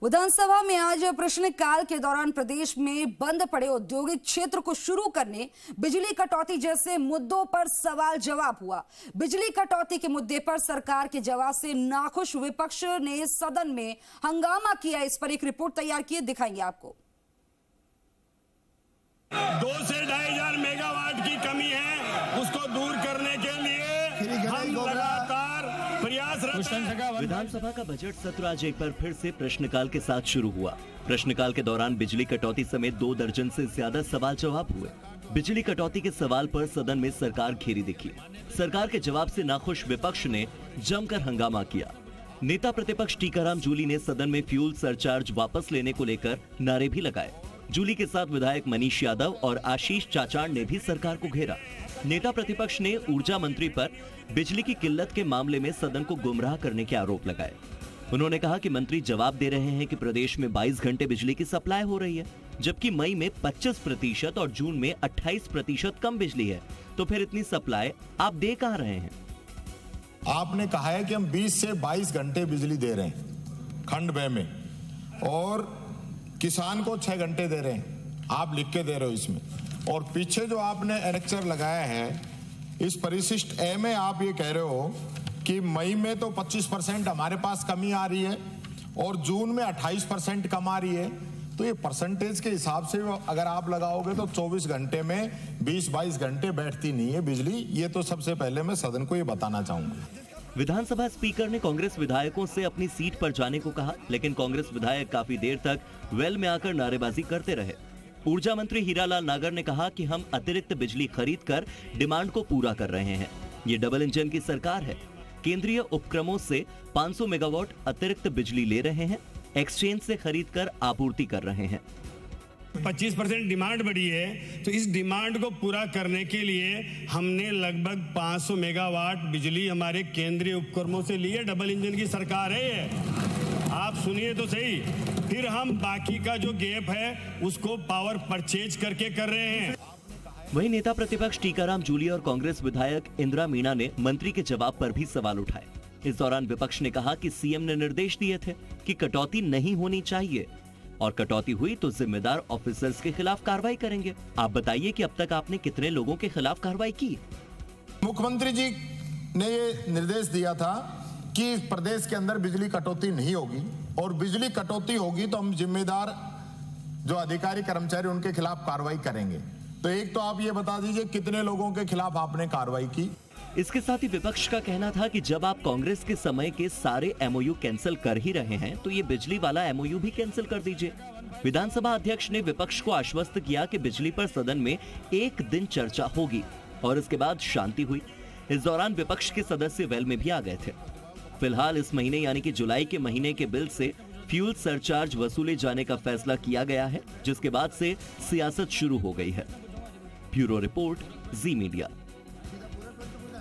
विधानसभा में आज प्रश्नकाल के दौरान प्रदेश में बंद पड़े औद्योगिक क्षेत्र को शुरू करने, बिजली कटौती जैसे मुद्दों पर सवाल जवाब हुआ। बिजली कटौती के मुद्दे पर सरकार के जवाब से नाखुश विपक्ष ने सदन में हंगामा किया। इस पर एक रिपोर्ट तैयार की, दिखाएंगे आपको। 2 से 2,500 मेगावाट की कमी है, उसको दूर करने के लिए हम लगातार प्रयासरत हैं। विधानसभा का बजट सत्र आज एक बार फिर से प्रश्नकाल के साथ शुरू हुआ। प्रश्नकाल के दौरान बिजली कटौती समेत 2 दर्जन से ज्यादा सवाल जवाब हुए। बिजली कटौती के सवाल पर सदन में सरकार घेरी दिखी। सरकार के जवाब से नाखुश विपक्ष ने जमकर हंगामा किया। नेता प्रतिपक्ष टीकाराम जूली ने सदन में फ्यूल सरचार्ज वापस लेने को लेकर नारे भी लगाए। जूली के साथ विधायक मनीष यादव और आशीष चाचाण ने भी सरकार को घेरा। नेता प्रतिपक्ष ने ऊर्जा मंत्री पर बिजली की किल्लत के मामले में सदन को गुमराह करने के आरोप लगाए। उन्होंने कहा कि मंत्री जवाब दे रहे हैं कि प्रदेश में 22 घंटे बिजली की सप्लाई हो रही है, जबकि मई में 25% और जून में 28% कम बिजली है, तो फिर इतनी सप्लाई आप दे कहां रहे हैं? आपने कहा है कि हम 20 से 22 घंटे बिजली दे रहे हैं खंड ब में, और किसान को 6 घंटे दे रहे हैं। आप लिख के दे रहे हो इसमें, और पीछे जो आपने एनेक्चर लगाया है इस परिशिष्ट ए में आप ये कह रहे हो कि मई में तो 25% हमारे पास कमी आ रही है और जून में 28% कम आ रही है। तो ये परसेंटेज के हिसाब से अगर आप लगाओगे तो 24 घंटे में 20-22 घंटे बैठती नहीं है बिजली। ये तो सबसे पहले मैं सदन को ये बताना चाहूंगा। विधानसभा स्पीकर ने कांग्रेस विधायकों से अपनी सीट पर जाने को कहा, लेकिन कांग्रेस विधायक काफी देर तक वेल में आकर नारेबाजी करते रहे। ऊर्जा मंत्री हीरालाल नागर ने कहा कि हम अतिरिक्त बिजली खरीद कर डिमांड को पूरा कर रहे हैं। ये डबल इंजन की सरकार है। केंद्रीय उपक्रमों से 500 मेगावाट अतिरिक्त बिजली ले रहे हैं, एक्सचेंज से खरीद कर आपूर्ति कर रहे हैं। 25% डिमांड बढ़ी है, तो इस डिमांड को पूरा करने के लिए हमने लगभग 500 मेगावाट बिजली हमारे केंद्रीय उपक्रमों से ली है। डबल इंजन की सरकार है ये, आप सुनिए तो सही। फिर हम बाकी का जो गैप है उसको पावर परचेज करके कर रहे हैं। वहीं नेता प्रतिपक्ष टीकाराम जूली और कांग्रेस विधायक इंदिरा मीणा ने मंत्री के जवाब पर भी सवाल उठाए। इस दौरान विपक्ष ने कहा कि सीएम ने निर्देश दिए थे कि कटौती नहीं होनी चाहिए, और कटौती हुई तो जिम्मेदार ऑफिसर्स के खिलाफ कार्रवाई करेंगे। आप बताइए कि अब तक आपने कितने लोगों के खिलाफ कार्रवाई की? मुख्यमंत्री जी ने ये निर्देश दिया था कि प्रदेश के अंदर बिजली कटौती नहीं होगी, और बिजली कटौती होगी तो हम जिम्मेदार जो अधिकारी कर्मचारी उनके खिलाफ कार्रवाई करेंगे। तो एक तो आप ये बता दीजिए कितने लोगों के खिलाफ आपने कार्रवाई की? इसके साथ ही विपक्ष का कहना था कि जब आप कांग्रेस के समय के सारे एमओयू कैंसिल कर ही रहे हैं, तो ये बिजली वाला एमओयू भी कैंसिल कर दीजिए। विधानसभा अध्यक्ष ने विपक्ष को आश्वस्त किया कि बिजली पर सदन में एक दिन चर्चा होगी, और इसके बाद शांति हुई। इस दौरान विपक्ष के सदस्य वेल में भी आ गए थे। फिलहाल इस महीने यानी कि जुलाई के महीने के बिल से फ्यूल सरचार्ज वसूले जाने का फैसला किया गया है, जिसके बाद से सियासत शुरू हो गई है। ब्यूरो रिपोर्ट, जी मीडिया।